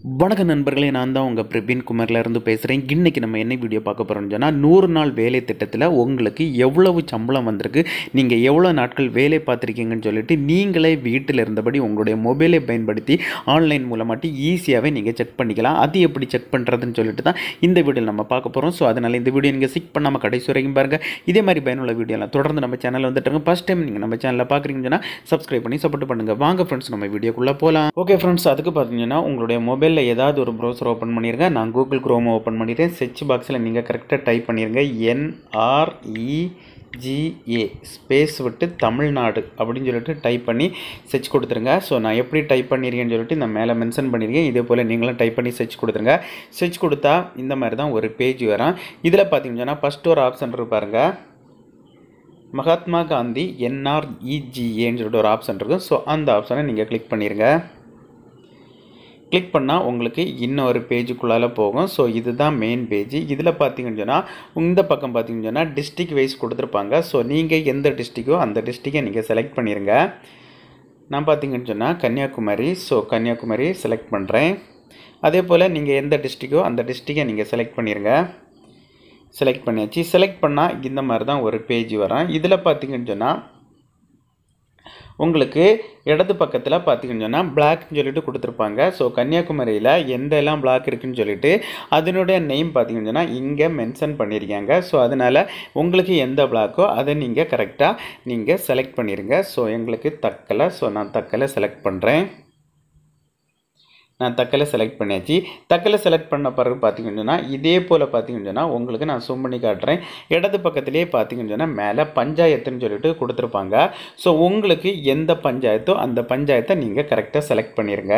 வணக்க நண்பர்களே, நான் தான் உங்கள் பிரவீன் குமார்லேருந்து பேசுகிறேன். இன்றைக்கி நம்ம என்ன வீடியோ பார்க்க போகிறோம்னு சொன்னால், 100 நாள் வேலை திட்டத்தில் உங்களுக்கு எவ்வளவு சம்பளம் வந்திருக்கு, நீங்கள் எவ்வளோ நாட்கள் வேலை பார்த்துருக்கீங்கன்னு சொல்லிட்டு நீங்களே வீட்டில் இருந்தபடி உங்களுடைய மொபைலை பயன்படுத்தி ஆன்லைன் மூலமாட்டி ஈஸியாகவே நீங்கள் செக் பண்ணிக்கலாம். அது எப்படி செக் பண்ணுறதுன்னு சொல்லிட்டு தான் இந்த வீடியோவில் நம்ம பார்க்க போகிறோம். ஸோ அதனால் இந்த வீடியோ நீங்கள் ஸ்கிப் பண்ணாமல் கடைசி வரைக்கும் பாருங்கள். இதே மாதிரி பயனுள்ள வீடியோலாம் தொடர்ந்து நம்ம சேனலில் வந்துட்டுருங்க. ஃபஸ்ட் டைம் நீங்கள் நம்ம சேனலில் பார்க்குறீங்கன்னு சொன்னால் சப்ஸ்கிரைப் பண்ணி சப்போர்ட் பண்ணுங்கள். வாங்க ஃப்ரெண்ட்ஸ், நம்ம வீடியோக்குள்ளே போகலாம். ஓகே ஃப்ரெண்ட்ஸ், அதுக்கு பார்த்தீங்கன்னா உங்களுடைய மொபைலில் ஏதாவது ஒரு ப்ரௌசர் ஓப்பன் பண்ணிடுங்க. நான் கூகுள் குரோம் ஓப்பன் பண்ணிட்டேன். சர்ச் பாக்ஸில் நீங்கள் கரெக்டாக டைப் பண்ணிடுங்க. NREGA ஸ்பேஸ் விட்டு தமிழ்நாடு அப்படின்னு சொல்லிட்டு டைப் பண்ணி சர்ச் கொடுத்துருங்க. ஸோ நான் எப்படி டைப் பண்ணியிருக்கேன்னு சொல்லிட்டு நான் மேலே மென்ஷன் பண்ணியிருக்கேன். இதே போல் நீங்களும் டைப் பண்ணி சர்ச் கொடுத்துருங்க. சர்ச் கொடுத்தா இந்த மாதிரி தான் ஒரு பேஜ் வரும். இதில் பார்த்தீங்கன்னா ஃபஸ்ட்டு ஒரு ஆப்ஷன் இருப்பாருங்க, மகாத்மா காந்தி NREGAன்னு சொல்லிட்டு ஒரு ஆப்ஷன் இருக்கும். ஸோ அந்த ஆப்ஷனை நீங்கள் கிளிக் பண்ணிடுங்க. கிளிக் பண்ணால் உங்களுக்கு இன்னொரு பேஜுக்குள்ளால் போகும். ஸோ இதுதான் மெயின் பேஜ். இதில் பார்த்தீங்கன்னு சொன்னால் இந்த பக்கம் பார்த்தீங்கன்னு சொன்னால் டிஸ்ட்ரிக் வைஸ் கொடுத்துருப்பாங்க. ஸோ நீங்கள் எந்த டிஸ்ட்ரிக்கோ அந்த டிஸ்ட்ரிக்கை நீங்கள் செலக்ட் பண்ணிடுங்க. நான் பார்த்தீங்கன்னு சொன்னால் கன்னியாகுமரி. ஸோ கன்னியாகுமரி செலக்ட் பண்ணுறேன். அதே போல் நீங்கள் எந்த டிஸ்ட்ரிக்கோ அந்த டிஸ்ட்ரிக்கை நீங்கள் செலக்ட் பண்ணிடுங்க. செலக்ட் பண்ணியாச்சு. செலக்ட் பண்ணால் இந்த மாதிரி தான் ஒரு பேஜ் வரும். இதில் பார்த்தீங்கன்னு சொன்னால் உங்களுக்கு இடது பக்கத்தில் பார்த்தீங்கன்னு சொன்னால் பிளாக்னு சொல்லிட்டு கொடுத்துருப்பாங்க. ஸோ கன்னியாகுமரியில் எந்தெல்லாம் பிளாக் இருக்குதுன்னு சொல்லிட்டு அதனுடைய நேம் பார்த்தீங்கன்னு சொன்னால் இங்கே மென்ஷன் பண்ணியிருக்காங்க. ஸோ அதனால் உங்களுக்கு எந்த பிளாக்கோ அதை நீங்கள் கரெக்டாக நீங்கள் செலக்ட் பண்ணிடுங்க. ஸோ எங்களுக்கு தக்கலை. ஸோ நான் தக்கலை செலக்ட் பண்ணுறேன். நான் தக்கலை செலக்ட் பண்ணியாச்சு. தக்கலை செலக்ட் பண்ண பிறகு பார்த்தீங்கன்னு சொன்னால் இதே போல் பார்த்தீங்கன்னு சொன்னால் உங்களுக்கு நான் ஜூம் பண்ணி காட்டுறேன். இடது பக்கத்துலேயே பார்த்தீங்கன்னு சொன்னால் மேலே பஞ்சாயத்துன்னு சொல்லிட்டு கொடுத்துருப்பாங்க. ஸோ உங்களுக்கு எந்த பஞ்சாயத்தோ அந்த பஞ்சாயத்தை நீங்கள் கரெக்டாக செலக்ட் பண்ணிடுங்க.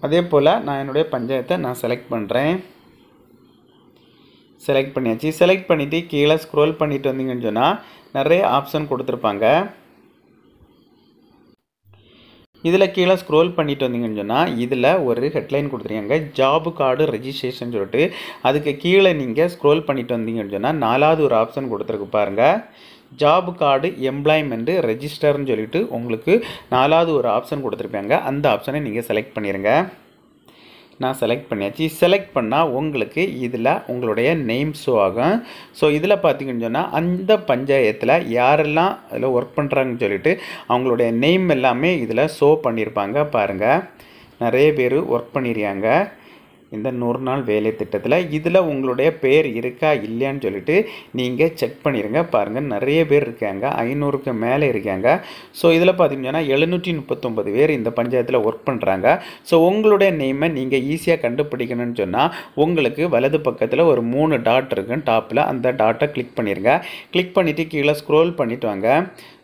அதே போல் நான் என்னுடைய பஞ்சாயத்தை நான் செலக்ட் பண்ணுறேன். செலக்ட் பண்ணியாச்சு. செலக்ட் பண்ணிவிட்டு கீழே ஸ்க்ரோல் பண்ணிட்டு வந்தீங்கன்னு சொன்னால் நிறைய ஆப்ஷன் கொடுத்துருப்பாங்க. இதில் கீழே ஸ்க்ரோல் பண்ணிட்டு வந்தீங்கன்னு சொன்னால் இதில் ஒரு ஹெட்லைன் கொடுத்துருக்காங்க, ஜாபு கார்டு ரெஜிஸ்ட்ரேஷன் சொல்லிட்டு. அதுக்கு கீழே நீங்கள் ஸ்க்ரோல் பண்ணிட்டு வந்தீங்கன்னு சொன்னால் 4வது ஒரு ஆப்ஷன் கொடுத்துருக்கு பாருங்கள், ஜாபு கார்டு எம்ப்ளாய்மெண்ட்டு ரெஜிஸ்டர்னு சொல்லிட்டு உங்களுக்கு 4வது ஒரு ஆப்ஷன் கொடுத்துருப்பாங்க. அந்த ஆப்ஷனை நீங்கள் செலக்ட் பண்ணிடுங்க. நான் செலக்ட் பண்ணியாச்சு. செலக்ட் பண்ணால் உங்களுக்கு இதில் உங்களுடைய நேம் ஷோ ஆகும். ஸோ இதில் பார்த்தீங்கன்னு சொன்னால் அந்த பஞ்சாயத்தில் யாரெல்லாம் அதில் ஒர்க் பண்ணுறாங்கன்னு சொல்லிட்டு அவங்களுடைய நேம் எல்லாமே இதில் ஷோ பண்ணியிருப்பாங்க. பாருங்கள், நிறைய பேர் ஒர்க் பண்ணியிருக்காங்க இந்த 100 நாள் வேலை திட்டத்தில். இதில் உங்களுடைய பேர் இருக்கா இல்லையான்னு சொல்லிட்டு நீங்கள் செக் பண்ணிடுங்க. பாருங்கள், நிறைய பேர் இருக்காங்க, 500க்கு மேலே இருக்காங்க. ஸோ இதில் பார்த்தீங்கன்னா 739 பேர் இந்த பஞ்சாயத்தில் ஒர்க் பண்ணுறாங்க. ஸோ உங்களுடைய நேமை நீங்கள் ஈஸியாக கண்டுபிடிக்கணும்னு சொன்னால் உங்களுக்கு வலது பக்கத்தில் ஒரு 3 டாட் இருக்குன்னு டாப்பில் அந்த டாட்டை கிளிக் பண்ணிடுங்க. கிளிக் பண்ணிவிட்டு கீழே ஸ்க்ரோல் பண்ணிவிட்டு வாங்க.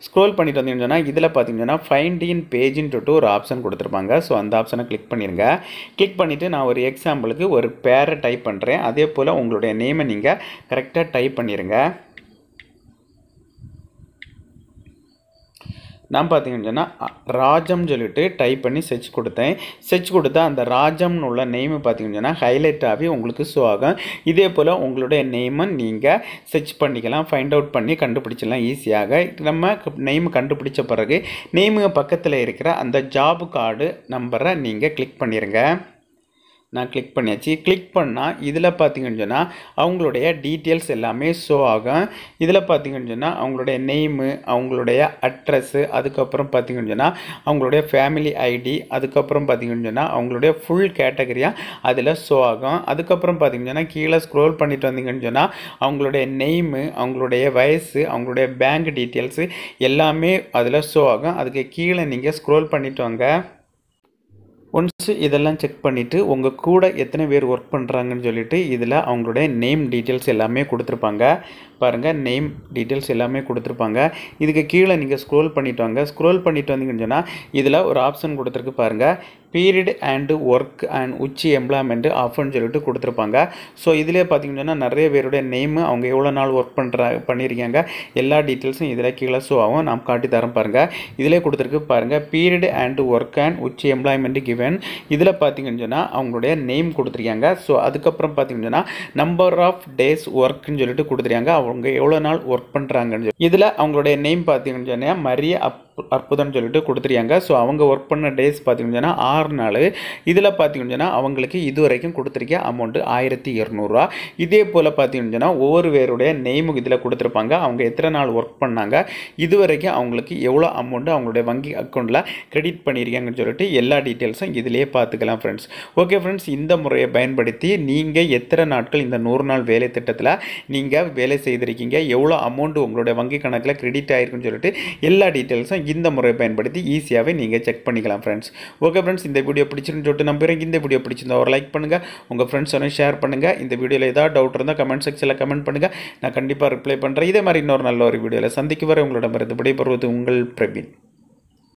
ஸ்க்ரோல் பண்ணிட்டு வந்தீங்கன்னு சொன்னால் இதில் பார்த்தீங்கன்னா ஃபைண்ட் இன் பேஜின்னு சொல்லிட்டு ஒரு ஆப்ஷன் கொடுத்துருப்பாங்க. ஸோ அந்த ஆப்ஷனை கிளிக் பண்ணிடுங்க. கிளிக் பண்ணிவிட்டு நான் ஒரு எக்ஸாம்பிளுக்கு ஒரு பேரை டைப் பண்ணுறேன். அதே போல் உங்களுடைய நேமை நீங்கள் கரெக்டாக டைப் பண்ணிடுங்க. நான் பார்த்தீங்கன்னு சொன்னால் ராஜம் சொல்லிட்டு டைப் பண்ணி சர்ச் கொடுத்தேன். சர்ச் கொடுத்தா அந்த ராஜம்னு உள்ள நேமு பார்த்தீங்கன்னு சொன்னால் ஹைலைட் ஆகி உங்களுக்கு ஷோ ஆகும். இதே போல் உங்களுடைய நேமை நீங்கள் சர்ச் பண்ணிக்கலாம், ஃபைண்ட் அவுட் பண்ணி கண்டுபிடிச்சிடலாம் ஈஸியாக. நம்ம நேம் கண்டுபிடிச்ச பிறகு நேமுக்கு பக்கத்தில் இருக்கிற அந்த ஜாப் கார்டு நம்பரை நீங்கள் கிளிக் பண்ணிடுங்க. நான் கிளிக் பண்ணியாச்சு. கிளிக் பண்ணால் இதில் பார்த்தீங்கன்னு சொன்னால் அவங்களுடைய டீட்டெயில்ஸ் எல்லாமே ஷோ ஆகும். இதில் பார்த்தீங்கன்னு சொன்னால் அவங்களுடைய நேமு, அவங்களுடைய அட்ரஸ்ஸு, அதுக்கப்புறம் பார்த்தீங்கன்னு சொன்னால் அவங்களுடைய ஃபேமிலி ஐடி, அதுக்கப்புறம் பார்த்தீங்கன்னு சொன்னால் அவங்களுடைய ஃபுல் கேட்டகரியாக அதில் ஷோ ஆகும். அதுக்கப்புறம் பார்த்தீங்கன்னு சொன்னால் கீழே ஸ்க்ரோல் பண்ணிட்டு வந்தீங்கன்னு சொன்னால் அவங்களுடைய நேமு, அவங்களுடைய வயசு, அவங்களுடைய பேங்க் டீட்டெயில்ஸு எல்லாமே அதில் ஷோ ஆகும். அதுக்கு கீழே நீங்கள் ஸ்க்ரோல் பண்ணிட்டு வாங்க. ஒன்ஸு இதெல்லாம் செக் பண்ணிவிட்டு உங்கள் கூட எத்தனை பேர் ஒர்க் பண்ணுறாங்கன்னு சொல்லிட்டு இதில் அவங்களுடைய நேம் டீட்டெயில்ஸ் எல்லாமே கொடுத்துருப்பாங்க. பாருங்கள், நேம் டீட்டெயில்ஸ் எல்லாமே கொடுத்துருப்பாங்க. இதுக்கு கீழே நீங்கள் ஸ்க்ரோல் பண்ணிட்டு வாங்க. ஸ்க்ரோல் பண்ணிட்டு வந்தீங்கன்னு சொன்னால் இதில் ஒரு ஆப்ஷன் கொடுத்துருக்கு பாருங்கள், பீரியட் அண்டு ஒர்க் அண்ட் உச்சி எம்ப்ளாய்மெண்ட்டு ஆஃப்னு சொல்லிட்டு கொடுத்துருப்பாங்க. ஸோ இதிலே பார்த்தீங்கன்னா நிறைய பேருடைய நேமு, அவங்க எவ்வளோ நாள் ஒர்க் பண்ணியிருக்காங்க எல்லா டீட்டெயில்ஸும் இதில் கீழே ஷோ ஆகும். நான் காட்டி தரேன் பாருங்கள். இதிலே கொடுத்துருக்கு பாருங்கள், பீரியட் அண்டு ஒர்க் அண்ட் உச்சி எம்ப்ளாய்மெண்ட்டு கிவன். இதில் பார்த்தீங்கன்னு சொன்னால் அவங்களுடைய நேம் கொடுத்துருக்காங்க. ஸோ அதுக்கப்புறம் பார்த்தீங்கன்னா நம்பர் ஆஃப் டேஸ் ஒர்க்குன்னு சொல்லிட்டு கொடுத்துருக்காங்க, அவங்க எவ்வளோ நாள் ஒர்க் பண்ணுறாங்கன்னு சொல்லி. இதில் அவங்களுடைய நேம் பார்த்தீங்கன்னு சொன்னால் மரிய அற்புதம்னு சொல்லிட்டு கொடுத்துருக்காங்க. ஸோ அவங்க ஒர்க் பண்ண டேஸ் பார்த்தீங்கன்னா 6 நாள். இதில் பார்த்தீங்கன்னா அவங்களுக்கு இதுவரைக்கும் கொடுத்துருக்க அமௌண்ட்டு 1200 இதே போல் பார்த்தீங்கன்னா ஒவ்வொரு பேருடைய நேமும் இதில் கொடுத்துருப்பாங்க. அவங்க எத்தனை நாள் ஒர்க் பண்ணாங்க, இதுவரைக்கும் அவங்களுக்கு எவ்வளோ அமௌண்ட்டு அவங்களுடைய வங்கி அக்கௌண்ட்டில் கிரெடிட் பண்ணியிருக்காங்கன்னு சொல்லிட்டு எல்லா டீட்டெயில்ஸும் இதிலேயே பார்த்துக்கலாம் ஃப்ரெண்ட்ஸ். ஓகே ஃப்ரெண்ட்ஸ், இந்த முறையை பயன்படுத்தி நீங்கள் எத்தனை நாட்கள் இந்த 100 நாள் வேலை திட்டத்தில் நீங்கள் வேலை செய்திருக்கீங்க, எவ்வளோ அமௌண்ட்டு உங்களுடைய வங்கி கணக்கில் கிரெடிட் ஆகிருக்குன்னு சொல்லிட்டு எல்லா டீட்டெயில்ஸும் இந்த முறையை பயன்படுத்தி ஈஸியாகவே நீங்கள் செக் பண்ணிக்கலாம் ஃப்ரெண்ட்ஸ். ஓகே ஃப்ரெண்ட்ஸ், இந்த வீடியோ பிடிச்சிருன்னு சொல்லிட்டு நம்புகிறேன். இந்த வீடியோ பிடிச்சிருந்தா ஒரு லைக் பண்ணுங்கள், உங்கள் ஃப்ரெண்ட்ஸோட ஷேர் பண்ணுங்கள். இந்த வீடியோவில் ஏதாவது டவுட் இருந்தால் கமெண்ட் செக்ஷனில் கமெண்ட் பண்ணுங்கள், நான் கண்டிப்பாக ரிப்ளை பண்ணுறேன். இதே மாதிரி இன்னொரு நல்ல ஒரு வீடியோவில் சந்திக்கு வரை உங்களிடமிருந்து விடைபெறுவது உங்கள் பிரவீன்.